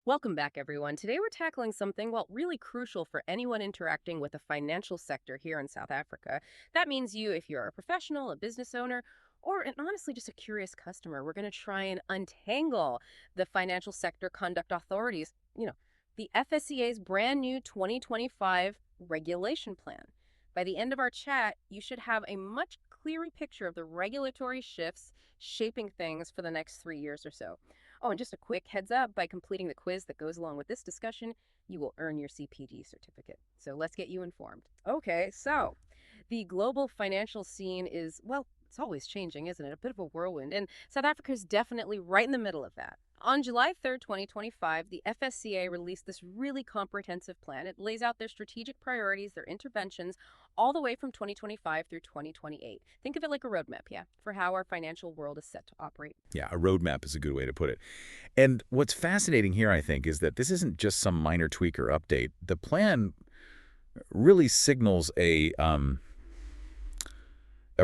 Welcome back, everyone. Today we're tackling something, well, really crucial for anyone interacting with the financial sector here in South Africa. That means you, if you're a professional, a business owner, or and honestly just a curious customer. We're going to try and untangle the financial sector conduct authorities, the FSCA's brand new 2025 regulation plan. By the end of our chat, you should have a much clearer picture of the regulatory shifts shaping things for the next 3 years or so. Oh, and just a quick heads up, by completing the quiz that goes along with this discussion, you will earn your CPG certificate. So let's get you informed. Okay, so the global financial scene is, well, it's always changing, isn't it? A bit of a whirlwind. And South Africa is definitely right in the middle of that. On July 3rd, 2025, the FSCA released this really comprehensive plan. It lays out their strategic priorities, their interventions, all the way from 2025 through 2028. Think of it like a roadmap, yeah, for how our financial world is set to operate. Yeah, a roadmap is a good way to put it. And what's fascinating here, I think, is that this isn't just some minor tweak or update. The plan really signals a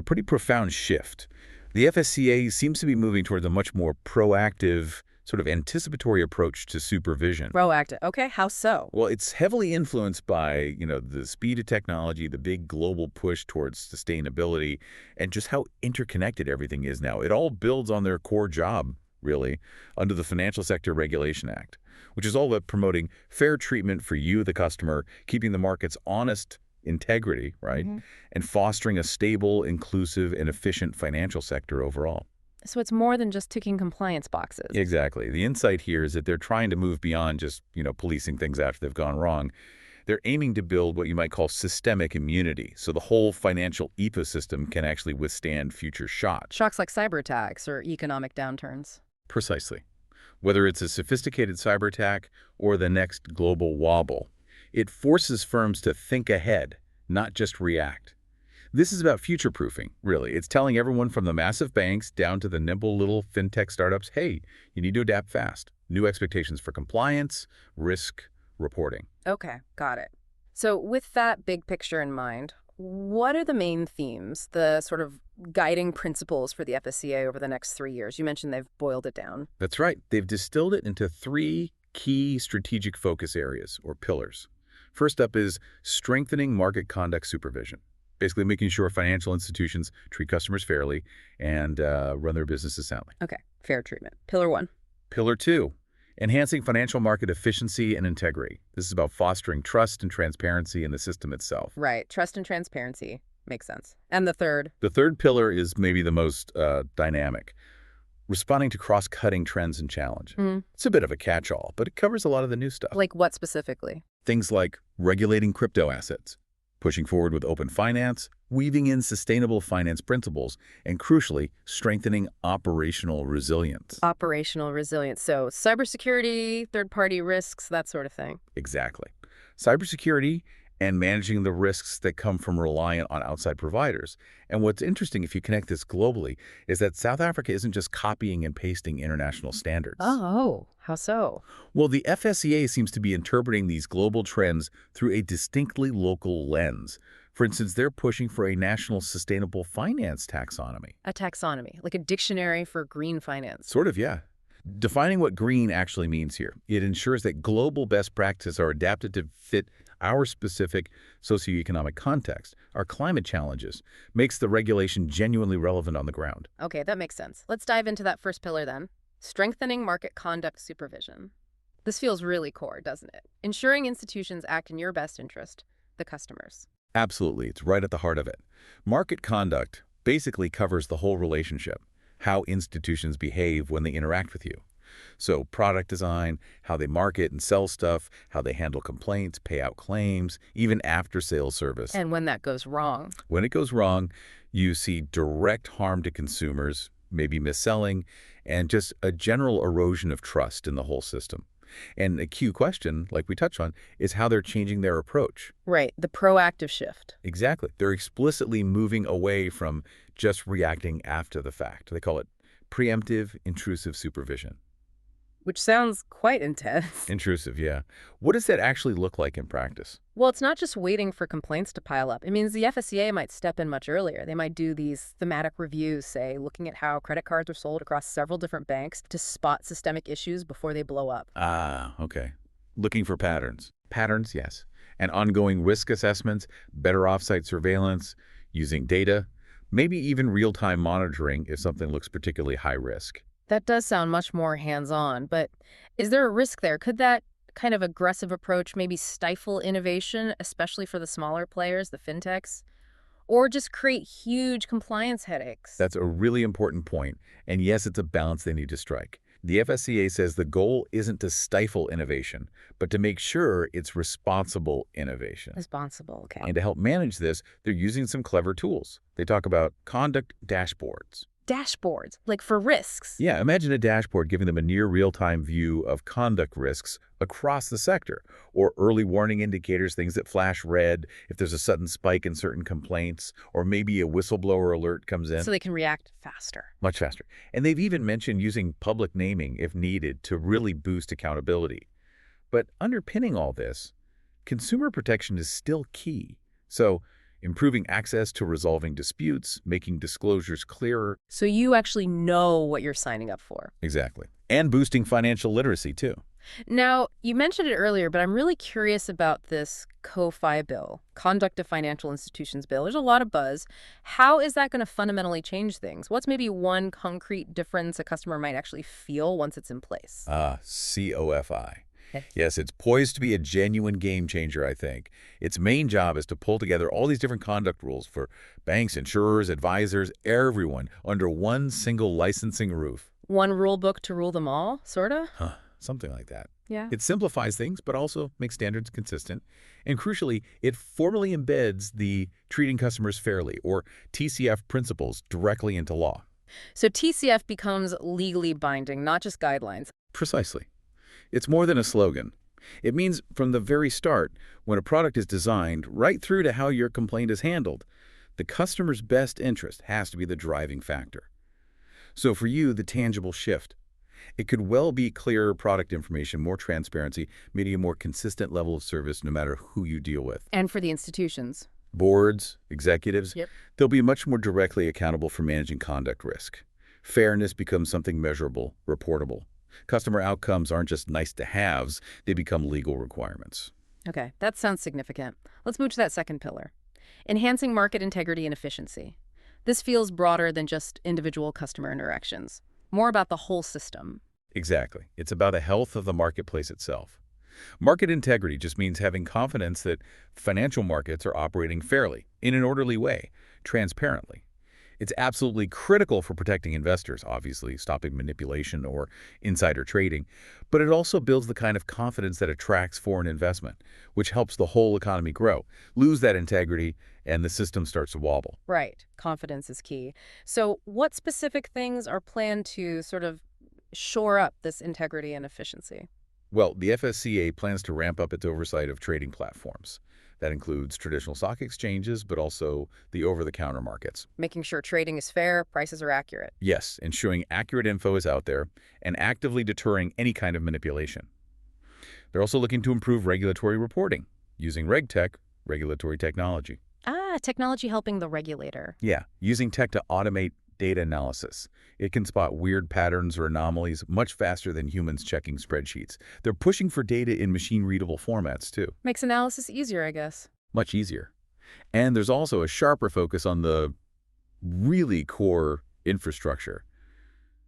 pretty profound shift. The FSCA seems to be moving towards a much more proactive, sort of anticipatory approach to supervision. Proactive. Okay, how so? Well, it's heavily influenced by, the speed of technology, the big global push towards sustainability, and just how interconnected everything is now. It all builds on their core job, really, under the Financial Sector Regulation Act, which is all about promoting fair treatment for you, the customer, keeping the market's honest integrity, right, and fostering a stable, inclusive, and efficient financial sector overall. So it's more than just ticking compliance boxes. Exactly. The insight here is that they're trying to move beyond just, policing things after they've gone wrong. They're aiming to build what you might call systemic immunity, so the whole financial ecosystem can actually withstand future shocks. Shocks like cyber attacks or economic downturns. Precisely. Whether it's a sophisticated cyber attack or the next global wobble, it forces firms to think ahead, not just react. This is about future-proofing, really. It's telling everyone from the massive banks down to the nimble little fintech startups, hey, you need to adapt fast. New expectations for compliance, risk, reporting. Okay, got it. So with that big picture in mind, what are the main themes, the sort of guiding principles for the FSCA over the next 3 years? You mentioned they've boiled it down. That's right. They've distilled it into three key strategic focus areas, or pillars. First up is strengthening market conduct supervision. Basically making sure financial institutions treat customers fairly and run their businesses soundly. Okay, fair treatment. Pillar one. Pillar two, enhancing financial market efficiency and integrity. This is about fostering trust and transparency in the system itself. Right, trust and transparency. Makes sense. And the third? The third pillar is maybe the most dynamic, responding to cross-cutting trends and challenge. It's a bit of a catch-all, but it covers a lot of the new stuff. Like what specifically? Things like regulating crypto assets, pushing forward with open finance, weaving in sustainable finance principles, and crucially, strengthening operational resilience. Operational resilience. So cybersecurity, third-party risks, that sort of thing. Exactly. Cybersecurity and managing the risks that come from relying on outside providers. And what's interesting, if you connect this globally, is that South Africa isn't just copying and pasting international standards. Oh, how so? Well, the FSCA seems to be interpreting these global trends through a distinctly local lens. For instance, they're pushing for a national sustainable finance taxonomy. A taxonomy, like a dictionary for green finance. Sort of, yeah. Defining what green actually means here. It ensures that global best practices are adapted to fit our specific socioeconomic context, our climate challenges, makes the regulation genuinely relevant on the ground. Okay, that makes sense. Let's dive into that first pillar then. Strengthening market conduct supervision. This feels really core, doesn't it? Ensuring institutions act in your best interest, the customers. Absolutely, it's right at the heart of it. Market conduct basically covers the whole relationship, how institutions behave when they interact with you. So product design, how they market and sell stuff, how they handle complaints, pay out claims, even after-sales service. And when that goes wrong. When it goes wrong, you see direct harm to consumers, maybe mis-selling, and just a general erosion of trust in the whole system. And a key question, like we touched on, is how they're changing their approach. Right, the proactive shift. Exactly. They're explicitly moving away from just reacting after the fact. They call it preemptive intrusive supervision. which sounds quite intense. Intrusive, yeah. What does that actually look like in practice? Well, it's not just waiting for complaints to pile up. It means the FSCA might step in much earlier. They might do these thematic reviews, say, looking at how credit cards are sold across several different banks to spot systemic issues before they blow up. Ah, okay. Looking for patterns. Patterns, yes. And ongoing risk assessments, better offsite surveillance, using data, maybe even real-time monitoring if something looks particularly high risk. That does sound much more hands-on, but is there a risk there? Could that kind of aggressive approach maybe stifle innovation, especially for the smaller players, the fintechs, or just create huge compliance headaches? That's a really important point, and yes, it's a balance they need to strike. The FSCA says the goal isn't to stifle innovation, but to make sure it's responsible innovation. Responsible, okay. And to help manage this, they're using some clever tools. They talk about conduct dashboards. Dashboards, like for risks. Yeah, imagine a dashboard giving them a near real-time view of conduct risks across the sector, or early warning indicators, things that flash red if there's a sudden spike in certain complaints, or maybe a whistleblower alert comes in. So they can react faster. Much faster. And they've even mentioned using public naming, if needed, to really boost accountability. But underpinning all this, consumer protection is still key. So improving access to resolving disputes, making disclosures clearer. So you actually know what you're signing up for. Exactly. And boosting financial literacy, too. Now, you mentioned it earlier, but I'm really curious about this CoFi bill, Conduct of Financial Institutions bill. There's a lot of buzz. How is that going to fundamentally change things? What's maybe one concrete difference a customer might actually feel once it's in place? COFI. Okay. Yes, it's poised to be a genuine game changer, I think. Its main job is to pull together all these different conduct rules for banks, insurers, advisors, everyone under one single licensing roof. One rule book to rule them all, sort of? Huh, something like that. Yeah. It simplifies things, but also makes standards consistent. And crucially, it formally embeds the treating customers fairly, or TCF principles, directly into law. So TCF becomes legally binding, not just guidelines. Precisely. It's more than a slogan. It means from the very start, when a product is designed, right through to how your complaint is handled, the customer's best interest has to be the driving factor. So for you, the tangible shift. It could well be clearer product information, more transparency, maybe a more consistent level of service no matter who you deal with. And for the institutions. Boards, executives, Yep. they'll be much more directly accountable for managing conduct risk. Fairness becomes something measurable, reportable. Customer outcomes aren't just nice-to-haves, they become legal requirements. Okay, that sounds significant. Let's move to that second pillar. Enhancing market integrity and efficiency. This feels broader than just individual customer interactions, more about the whole system. Exactly. It's about the health of the marketplace itself. Market integrity just means having confidence that financial markets are operating fairly, in an orderly way, transparently. It's absolutely critical for protecting investors, obviously, stopping manipulation or insider trading, but it also builds the kind of confidence that attracts foreign investment, which helps the whole economy grow. Lose that integrity, and the system starts to wobble. Right. Confidence is key. So what specific things are planned to sort of shore up this integrity and efficiency? Well, the FSCA plans to ramp up its oversight of trading platforms. That includes traditional stock exchanges, but also the over-the-counter markets. Making sure trading is fair, prices are accurate. Yes, ensuring accurate info is out there and actively deterring any kind of manipulation. They're also looking to improve regulatory reporting using RegTech, regulatory technology. Ah, technology helping the regulator. Yeah, using tech to automate data analysis. It can spot weird patterns or anomalies much faster than humans checking spreadsheets. They're pushing for data in machine-readable formats, too. Makes analysis easier, I guess. Much easier. And there's also a sharper focus on the really core infrastructure.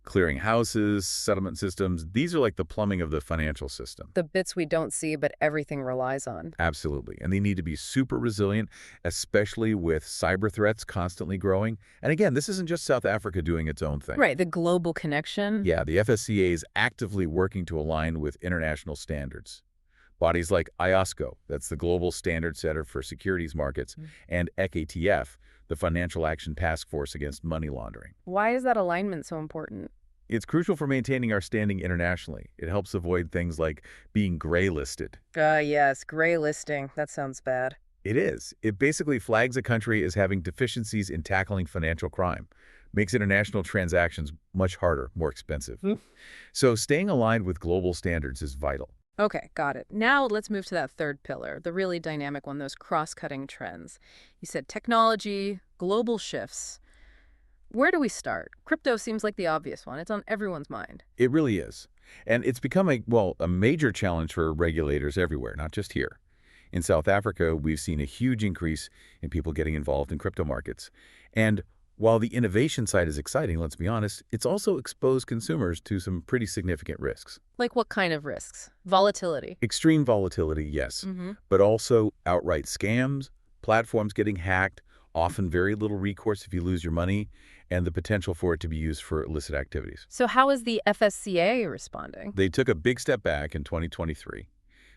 Clearing houses, settlement systems, these are like the plumbing of the financial system. The bits we don't see, but everything relies on. Absolutely. And they need to be super resilient, especially with cyber threats constantly growing. And again, this isn't just South Africa doing its own thing. Right, the global connection. Yeah, the FSCA is actively working to align with international standards. Bodies like IOSCO, that's the Global Standard Setter for Securities Markets, and ECATF, the Financial Action Task Force Against Money Laundering. Why is that alignment so important? It's crucial for maintaining our standing internationally. It helps avoid things like being gray listed. Yes, gray listing. That sounds bad. It is. It basically flags a country as having deficiencies in tackling financial crime. makes international transactions much harder, more expensive. Mm. So staying aligned with global standards is vital. Okay, got it. Now let's move to that third pillar, the really dynamic one, those cross-cutting trends. You said technology, global shifts. Where do we start? Crypto seems like the obvious one. It's on everyone's mind. It really is. And it's become a major challenge for regulators everywhere, not just here. In South Africa, we've seen a huge increase in people getting involved in crypto markets. And while the innovation side is exciting, let's be honest, it's also exposed consumers to some pretty significant risks. Like what kind of risks? Volatility. Extreme volatility, yes, Mm-hmm. but also outright scams, platforms getting hacked, often very little recourse if you lose your money, and the potential for it to be used for illicit activities. So how is the FSCA responding? They took a big step back in 2023.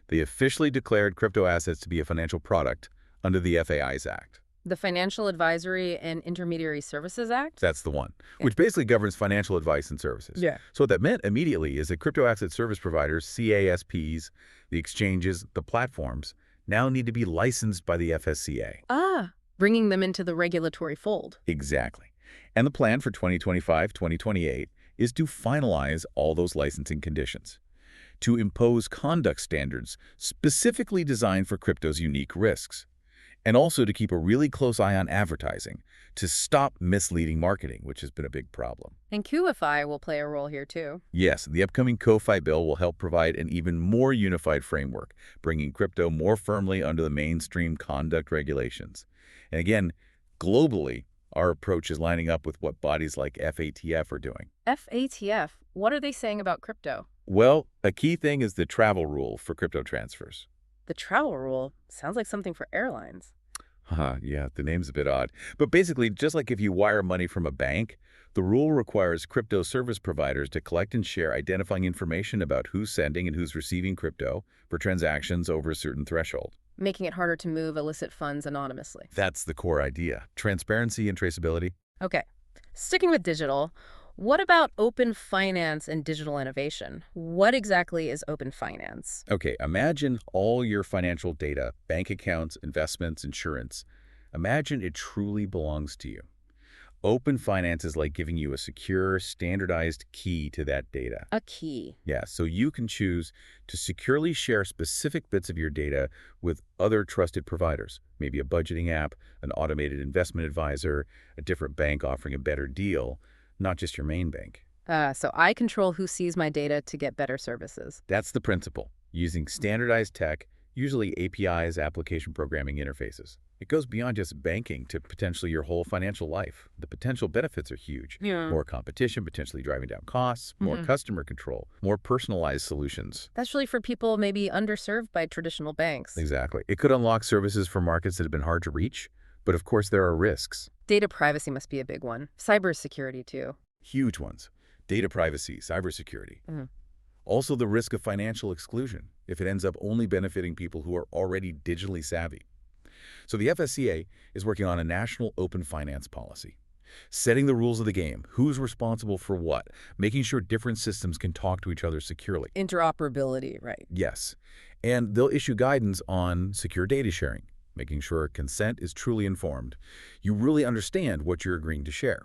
They officially declared crypto assets to be a financial product under the FAI's Act. The Financial Advisory and Intermediary Services Act? That's the one, Yeah. which basically governs financial advice and services. Yeah. So what that meant immediately is that crypto asset service providers, CASPs, the exchanges, the platforms, now need to be licensed by the FSCA. Ah, bringing them into the regulatory fold. Exactly. And the plan for 2025-2028 is to finalize all those licensing conditions, to impose conduct standards specifically designed for crypto's unique risks, and also to keep a really close eye on advertising to stop misleading marketing, which has been a big problem. And QFI will play a role here too. Yes, the upcoming CoFi bill will help provide an even more unified framework, bringing crypto more firmly under the mainstream conduct regulations. And again, globally, our approach is lining up with what bodies like FATF are doing. FATF, what are they saying about crypto? Well, a key thing is the travel rule for crypto transfers. The travel rule sounds like something for airlines. Yeah, the name's a bit odd. But basically, just like if you wire money from a bank, the rule requires crypto service providers to collect and share identifying information about who's sending and who's receiving crypto for transactions over a certain threshold. Making it harder to move illicit funds anonymously. That's the core idea. Transparency and traceability. Okay, sticking with digital, what about open finance and digital innovation? What exactly is open finance? Okay, imagine all your financial data, bank accounts, investments, insurance. Imagine it truly belongs to you. Open finance is like giving you a secure, standardized key to that data. A key. Yeah, so you can choose to securely share specific bits of your data with other trusted providers, maybe a budgeting app, an automated investment advisor, a different bank offering a better deal, not just your main bank. So I control who sees my data to get better services. That's the principle, using standardized tech, usually APIs, application programming interfaces. It goes beyond just banking to potentially your whole financial life. The potential benefits are huge. Yeah. More competition, potentially driving down costs, more customer control, more personalized solutions. That's really for people maybe underserved by traditional banks. Exactly. It could unlock services for markets that have been hard to reach, but of course there are risks. Data privacy must be a big one. Cybersecurity too. Huge ones. Data privacy, cybersecurity. Mhm. Also the risk of financial exclusion if it ends up only benefiting people who are already digitally savvy. So the FSCA is working on a national open finance policy, setting the rules of the game, who's responsible for what, making sure different systems can talk to each other securely. Interoperability, right. Yes, and they'll issue guidance on secure data sharing, making sure consent is truly informed. You really understand what you're agreeing to share.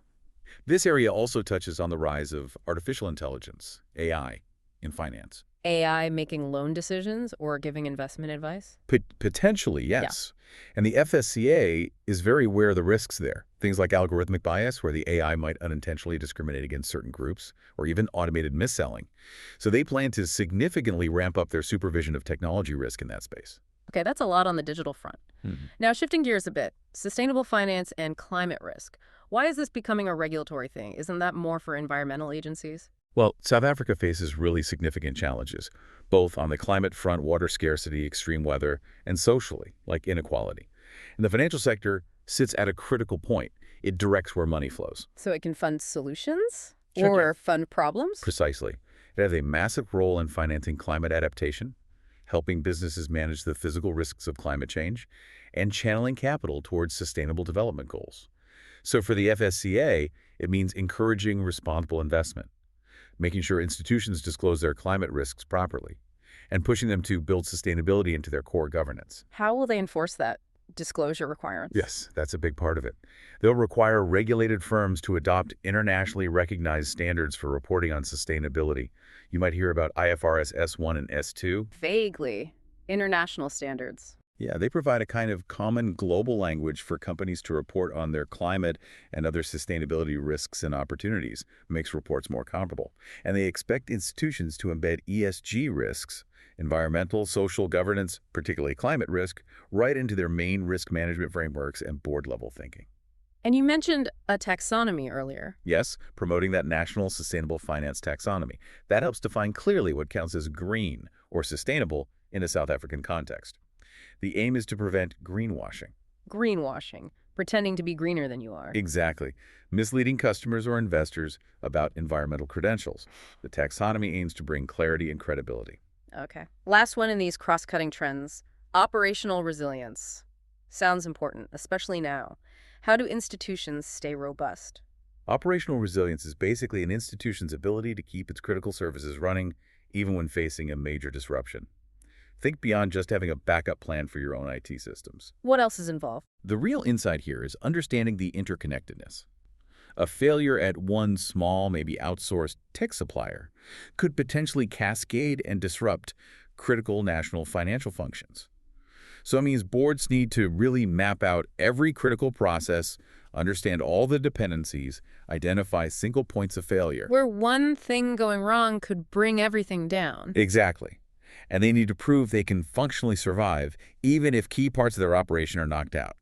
This area also touches on the rise of artificial intelligence, AI, in finance. AI making loan decisions or giving investment advice? Potentially, yes. And the FSCA is very aware of the risks there. Things like algorithmic bias, where the AI might unintentionally discriminate against certain groups, or even automated mis-selling. So they plan to significantly ramp up their supervision of technology risk in that space. Okay, that's a lot on the digital front. Now, shifting gears a bit, sustainable finance and climate risk. Why is this becoming a regulatory thing? Isn't that more for environmental agencies? Well, South Africa faces really significant challenges, both on the climate front, water scarcity, extreme weather, and socially, like inequality. And the financial sector sits at a critical point. It directs where money flows. So it can fund solutions Sure or fund problems? Precisely. It has a massive role in financing climate adaptation, helping businesses manage the physical risks of climate change, and channeling capital towards sustainable development goals. So for the FSCA, it means encouraging responsible investment, making sure institutions disclose their climate risks properly, and pushing them to build sustainability into their core governance. How will they enforce that? disclosure requirements. Yes, that's a big part of it. They'll require regulated firms to adopt internationally recognized standards for reporting on sustainability. You might hear about IFRS S1 and S2. Vaguely. International standards. Yeah, they provide a kind of common global language for companies to report on their climate and other sustainability risks and opportunities, makes reports more comparable. And they expect institutions to embed ESG risks, environmental, social governance, particularly climate risk, right into their main risk management frameworks and board-level thinking. And you mentioned a taxonomy earlier. Yes, promoting that national sustainable finance taxonomy. That helps define clearly what counts as green or sustainable in a South African context. The aim is to prevent greenwashing. Greenwashing. Pretending to be greener than you are. Exactly. Misleading customers or investors about environmental credentials. The taxonomy aims to bring clarity and credibility. Okay. Last one in these cross-cutting trends. Operational resilience. Sounds important, especially now. How do institutions stay robust? Operational resilience is basically an institution's ability to keep its critical services running even when facing a major disruption. Think beyond just having a backup plan for your own IT systems. What else is involved? The real insight here is understanding the interconnectedness. A failure at one small, maybe outsourced tech supplier could potentially cascade and disrupt critical national financial functions. So it means boards need to really map out every critical process, understand all the dependencies, identify single points of failure. Where one thing going wrong could bring everything down. Exactly. And they need to prove they can functionally survive even if key parts of their operation are knocked out.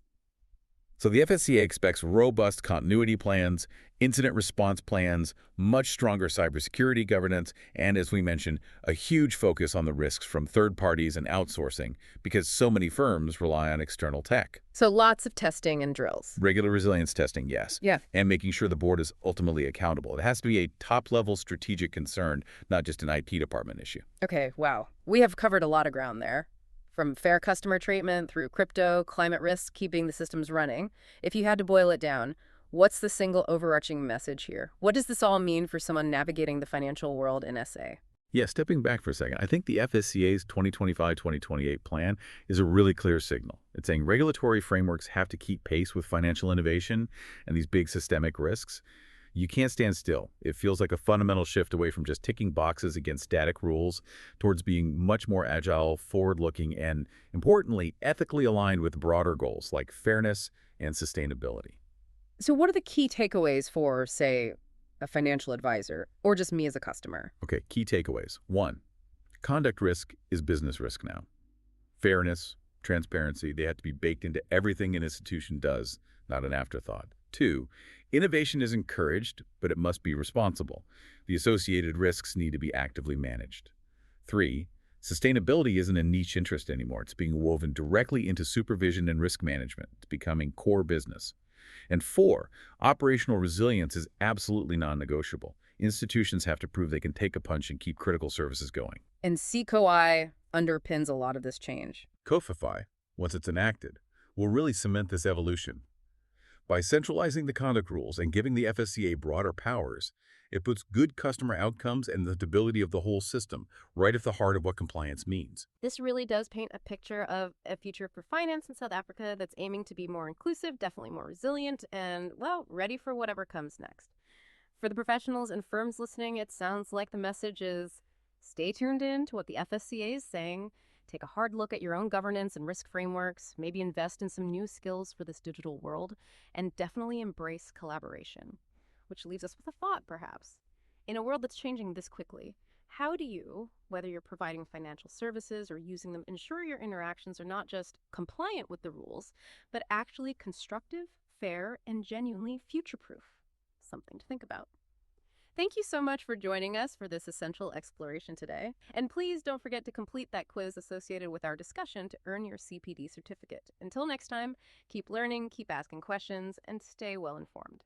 So the FSCA expects robust continuity plans, incident response plans, much stronger cybersecurity governance, and, as we mentioned, a huge focus on the risks from third parties and outsourcing because so many firms rely on external tech. So lots of testing and drills. Regular resilience testing, yes. Yeah. And making sure the board is ultimately accountable. It has to be a top-level strategic concern, not just an IT department issue. Okay, wow. We have covered a lot of ground there. From fair customer treatment through crypto, climate risk, keeping the systems running. If you had to boil it down, what's the single overarching message here? What does this all mean for someone navigating the financial world in SA? Yeah, stepping back for a second, I think the FSCA's 2025-2028 plan is a really clear signal. It's saying regulatory frameworks have to keep pace with financial innovation and these big systemic risks. You can't stand still. It feels like a fundamental shift away from just ticking boxes against static rules towards being much more agile, forward-looking, and, importantly, ethically aligned with broader goals like fairness and sustainability. So what are the key takeaways for, say, a financial advisor or just me as a customer? Okay, key takeaways. 1, conduct risk is business risk now. Fairness, transparency, they have to be baked into everything an institution does, not an afterthought. 2, innovation is encouraged, but it must be responsible. The associated risks need to be actively managed. 3, sustainability isn't a niche interest anymore. It's being woven directly into supervision and risk management. It's becoming core business. And 4, operational resilience is absolutely non-negotiable. Institutions have to prove they can take a punch and keep critical services going. And CCOI underpins a lot of this change. COFIFI, once it's enacted, will really cement this evolution. By centralizing the conduct rules and giving the FSCA broader powers, it puts good customer outcomes and the stability of the whole system right at the heart of what compliance means. This really does paint a picture of a future for finance in South Africa that's aiming to be more inclusive, definitely more resilient, and, well, ready for whatever comes next. For the professionals and firms listening, it sounds like the message is stay tuned in to what the FSCA is saying, take a hard look at your own governance and risk frameworks, maybe invest in some new skills for this digital world, and definitely embrace collaboration. Which leaves us with a thought, perhaps. In a world that's changing this quickly, how do you, whether you're providing financial services or using them, ensure your interactions are not just compliant with the rules, but actually constructive, fair, and genuinely future-proof? Something to think about. Thank you so much for joining us for this essential exploration today. And please don't forget to complete that quiz associated with our discussion to earn your CPD certificate. Until next time, keep learning, keep asking questions, and stay well informed.